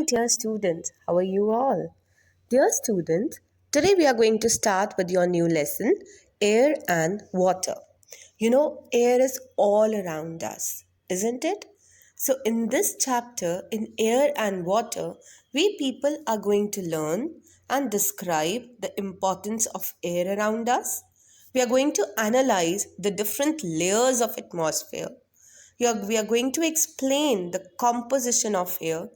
Dear students, how are you all? Dear students, today we are going to start with your new lesson, Air and Water. You know, air is all around us, isn't it? So, in this chapter, in Air and Water, we people are going to learn and describe the importance of air around us. We are going to analyze the different layers of atmosphere. We are going to explain the composition of air,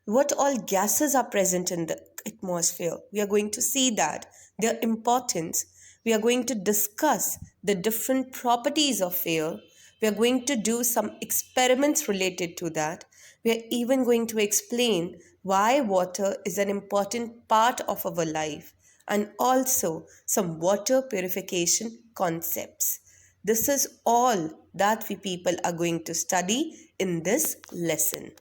what all gases are present in the atmosphere. We are going to see that, their importance. We are going to discuss the different properties of air. We are going to do some experiments related to that. We are even going to explain why water is an important part of our life and also some water purification concepts. This is all that we people are going to study in this lesson.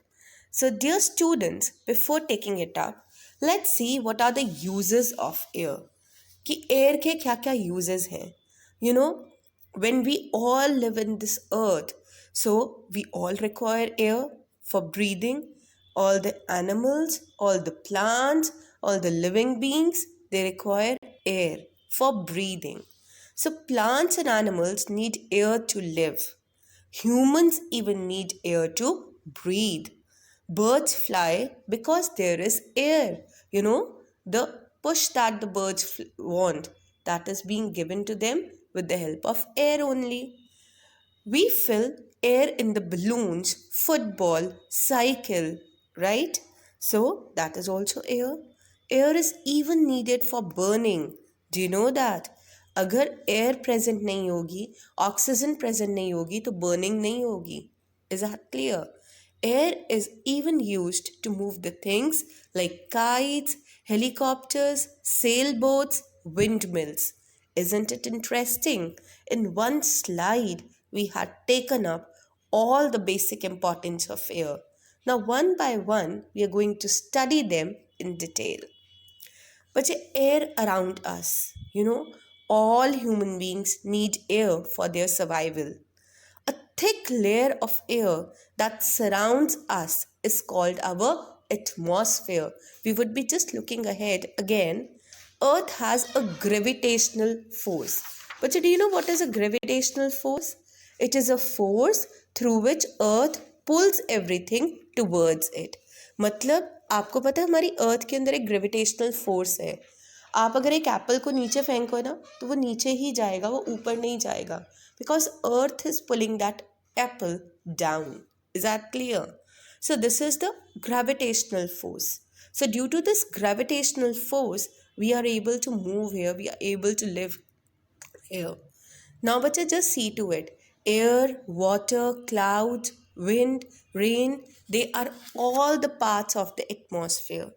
So, dear students, before taking it up, let's see what are the uses of air. कि air के क्या क्या uses हैं. You know, when we all live in this earth, so we all require air for breathing. All the animals, all the plants, all the living beings, they require air for breathing. So plants and animals need air to live. Humans even need air to breathe. Birds fly because there is air. You know, the push that the birds want, that is being given to them with the help of air only. We fill air in the balloons, football, cycle, right? So that is also air. Air is even needed for burning. Do you know that? अगर air present नहीं होगी, oxygen present नहीं होगी तो burning नहीं होगी. Is that clear? Air is even used to move the things like kites, helicopters, sailboats, windmills. Isn't it interesting? In one slide, we had taken up all the basic importance of air. Now, one by one, we are going to study them in detail. But the air around us, all human beings need air for their survival. A thick layer of air that surrounds us is called our atmosphere. We would be just looking ahead again. Earth has a gravitational force. But do you know what is a gravitational force? It is a force through which Earth pulls everything towards it. मतलब आपको पता है हमारी अर्थ के अंदर एक gravitational force है. आप अगर एक एप्पल को नीचे फेंको ना तो वो नीचे ही जाएगा, वो ऊपर नहीं जाएगा, because earth is pulling that apple down. Is that clear? So this is the gravitational force. So due to this gravitational force, we are able to move here, we are able to live here. Now bacha, just see to it. Air, water, clouds, wind, rain, they are all the parts of the atmosphere.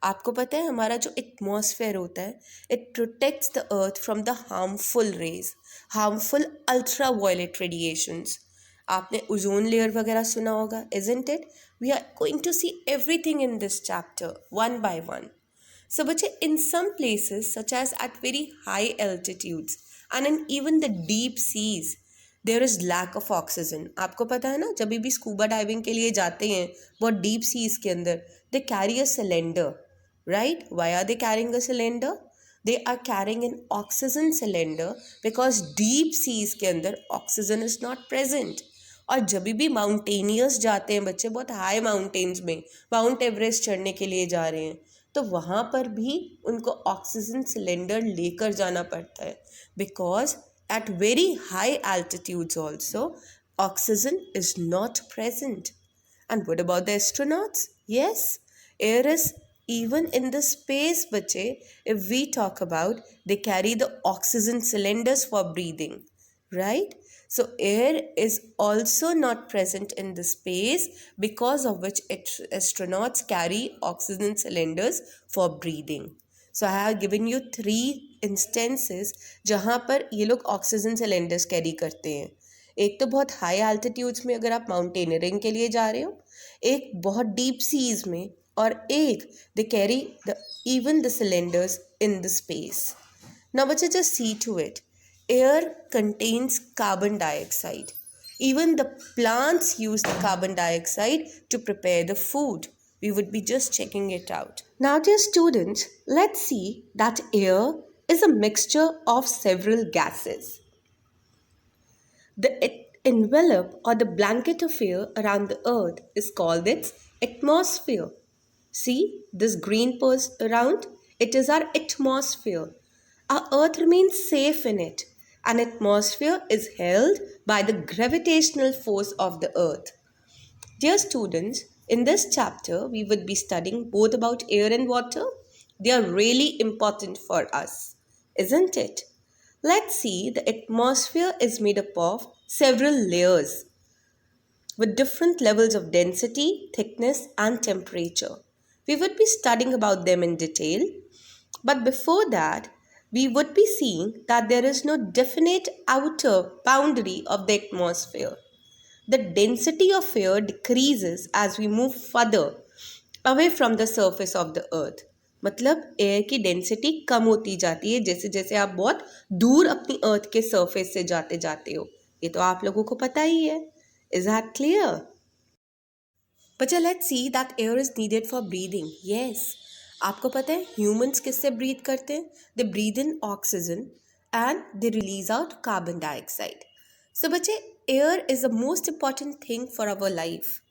आपको पता है हमारा जो atmosphere होता है, it protects the earth from the harmful rays, harmful ultra violet radiations. आपने ozone layer वगैरह सुना होगा, isn't it? We are going to see everything in this chapter one by one. So, बच्चे, in some places such as at very high altitudes and in even the deep seas, there is lack of oxygen. आपको पता है ना, जब भी scuba diving के लिए जाते हैं बहुत डीप सीज के अंदर, they carry a cylinder, right? Why are they carrying a cylinder? They are carrying an oxygen cylinder because deep seas के अंदर oxygen is not present. और जब भी माउंटेनियर्स जाते हैं बच्चे, बहुत हाई माउंटेन्स में माउंट एवरेस्ट चढ़ने के लिए जा रहे हैं, तो वहाँ पर भी उनको ऑक्सीजन सिलेंडर लेकर जाना पड़ता है, because at very high altitudes also oxygen is not present. And what about the astronauts? Yes, air is even in the space, bache, if we talk about, they carry the oxygen cylinders for breathing, right? So air is also not present in the space, because of which astronauts carry oxygen cylinders for breathing. So I have given you 3 instances जहाँ पर ये लोग oxygen cylinders carry करते हैं. एक तो बहुत high altitudes में अगर आप माउंटेनियरिंग के लिए जा रहे हो, एक बहुत डीप सीज में, और एक they carry even the cylinders in the space. Now बच्चे, just see to it. Air contains carbon dioxide. Even the plants use the carbon dioxide to prepare the food. We would be just checking it out. Now, dear students, let's see that air is a mixture of several gases. The envelope or the blanket of air around the earth is called its atmosphere. See this green purse around? It is our atmosphere. Our earth remains safe in it. An atmosphere is held by the gravitational force of the earth. Dear students, in this chapter, we would be studying both about air and water. They are really important for us, isn't it? Let's see, the atmosphere is made up of several layers with different levels of density, thickness, and temperature. We would be studying about them in detail, but before that, we would be seeing that there is no definite outer boundary of the atmosphere. The density of air decreases as we move further away from the surface of the earth. मतलब air की density कम होती जाती है जैसे जैसे आप बहुत दूर अपनी अर्थ के सरफेस से जाते जाते हो. ये तो आप लोगों को पता ही है. Is that clear? बच्चा let's see that air is needed for breathing. Yes. आपको पता है ह्यूमंस किससे ब्रीथ करते हैं? They breathe in oxygen and they release out carbon dioxide. So बच्चे air is the most important thing for our life.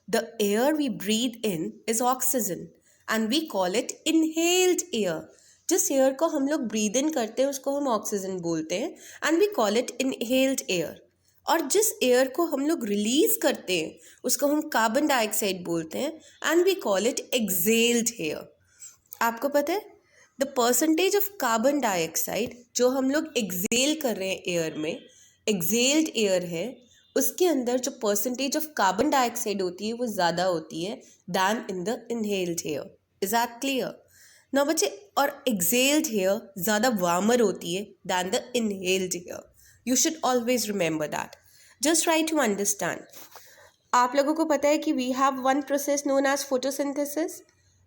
The air we breathe in is oxygen and we call it inhaled air. जिस air को हम लोग breathe in करते हैं उसको हम oxygen बोलते हैं and we call it inhaled air. और जिस एयर को हम लोग रिलीज करते हैं उसको हम कार्बन डाइऑक्साइड बोलते हैं and we call it exhaled air. आपको पता है the percentage of carbon dioxide जो हम लोग एक्सेल कर रहे हैं एयर में, एक्सेल्ड एयर है, उसके अंदर जो परसेंटेज ऑफ कार्बन डाइऑक्साइड होती है वो ज़्यादा होती है than in the inhaled air. Is that clear? ना बच्चे, और एक्सेल्ड एयर ज़्यादा वार्मर होती है than the inhaled air. You should always remember that. Just try to understand. आप लोगों को पता है कि we have one process known as photosynthesis.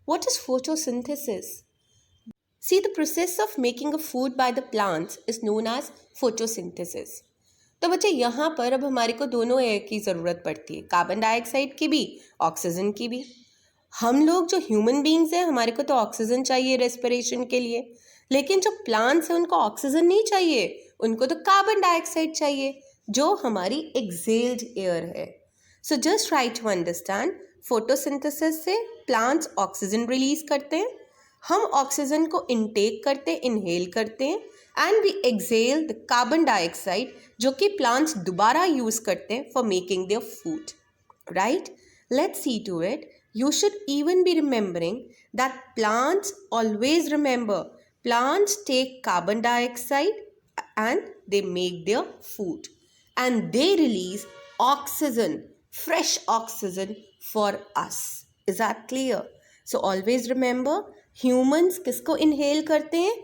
What is photosynthesis? See, the process of making a food by the plants is known as photosynthesis. तो बच्चे यहाँ पर अब हमारे को दोनों एयर की ज़रूरत पड़ती है, कार्बन डाइऑक्साइड की भी, ऑक्सीजन की भी. हम लोग जो ह्यूमन बींग्स हैं हमारे को तो ऑक्सीजन चाहिए रेस्पिरेशन के लिए, लेकिन जो प्लांट्स हैं उनको ऑक्सीजन नहीं चाहिए, उनको तो कार्बन डाइऑक्साइड चाहिए जो हमारी एक्सेल्ड एयर है. So just try to understand. Photosynthesis से प्लांट्स ऑक्सीजन रिलीज करते हैं, हम ऑक्सीजन को इनटेक करते हैं, इनहेल करते हैं and we exhale the carbon dioxide जो कि प्लांट्स दोबारा यूज़ करते हैं for making their food. Right? Let's see to it. You should even be remembering that plants always remember. Plants take carbon dioxide and they make their food. And they release oxygen, fresh oxygen for us. Is that clear? So always remember, humans किसको inhale करते हैं?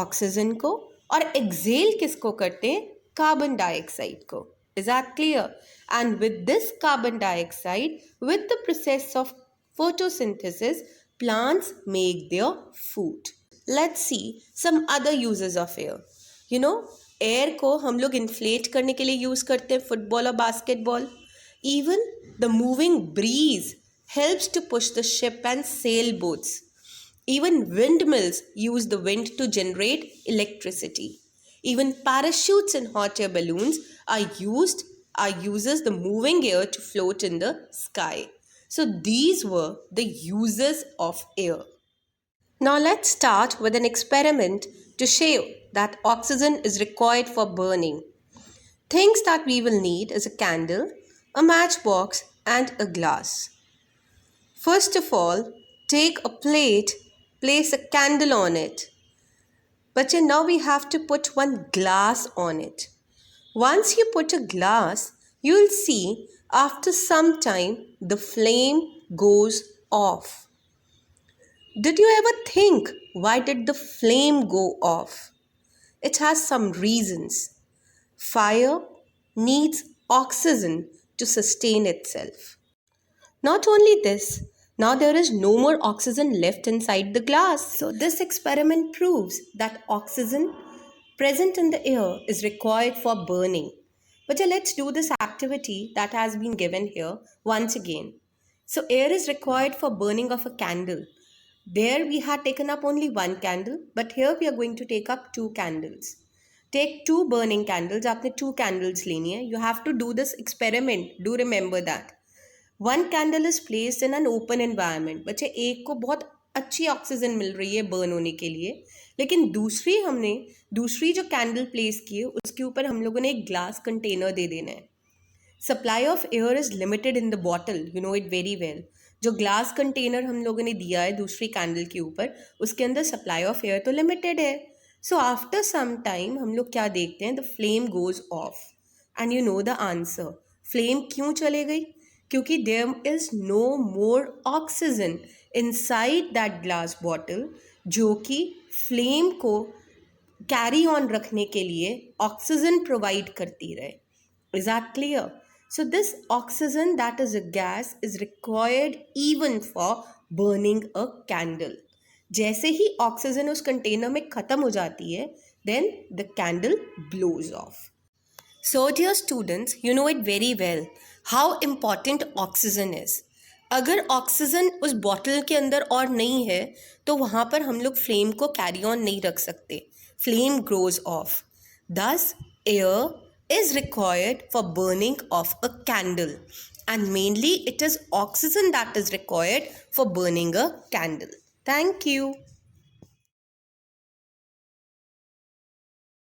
Oxygen को. और exhale किसको करते हैं? Carbon dioxide को. Is that clear? And with this carbon dioxide, with the process of photosynthesis, plants make their food. Let's see some other uses of air. You know, air को हम लोग inflate करने के लिए use करते हैं, football और basketball. Even the moving breeze helps to push the ship and sailboats. Even windmills use the wind to generate electricity. Even parachutes and hot air balloons uses the moving air to float in the sky. So these were the uses of air. Now let's start with an experiment to show that oxygen is required for burning. Things that we will need is a candle, a matchbox and a glass. First of all, take a plate, place a candle on it. But now we have to put one glass on it. Once you put a glass, you will see after some time the flame goes off. Did you ever think why did the flame go off? It has some reasons. Fire needs oxygen to sustain itself. Not only this, now there is no more oxygen left inside the glass. So this experiment proves that oxygen present in the air is required for burning. But let's do this activity that has been given here once again. So air is required for burning of a candle. There we had taken up only one candle, but here we are going to take up two candles. Take two burning candles. आपने two candles लेनी है. You have to do this experiment. Do remember that. One candle is placed in an open environment. बच्चे एक को बहुत अच्छी oxygen मिल रही है बर्न होने के लिए, लेकिन दूसरी जो कैंडल प्लेस की है उसके ऊपर हम लोगों ने एक ग्लास कंटेनर दे देना है. Supply of air is limited in the bottle, you know it very well. जो ग्लास कंटेनर हम लोगों ने दिया है दूसरी कैंडल के ऊपर, उसके अंदर सप्लाई ऑफ एयर तो लिमिटेड है. सो आफ्टर सम टाइम हम लोग क्या देखते हैं, the flame goes off and you know the answer. Flame क्यों चले गई? क्योंकि there is no more oxygen inside that glass bottle, जो कि फ्लेम को कैरी ऑन रखने के लिए ऑक्सीजन प्रोवाइड करती रहे. Is that clear? So this oxygen, that is a gas, is required even for burning a candle. जैसे ही oxygen उस कंटेनर में ख़त्म हो जाती है, then the candle blows off. So dear students, you know it very well how important oxygen is. अगर oxygen उस bottle के अंदर और नहीं है तो वहाँ पर हम लोग फ्लेम को कैरी ऑन नहीं रख सकते. Flame grows of. Thus air is required for burning of a candle, and mainly it is oxygen that is required for burning a candle. Thank you.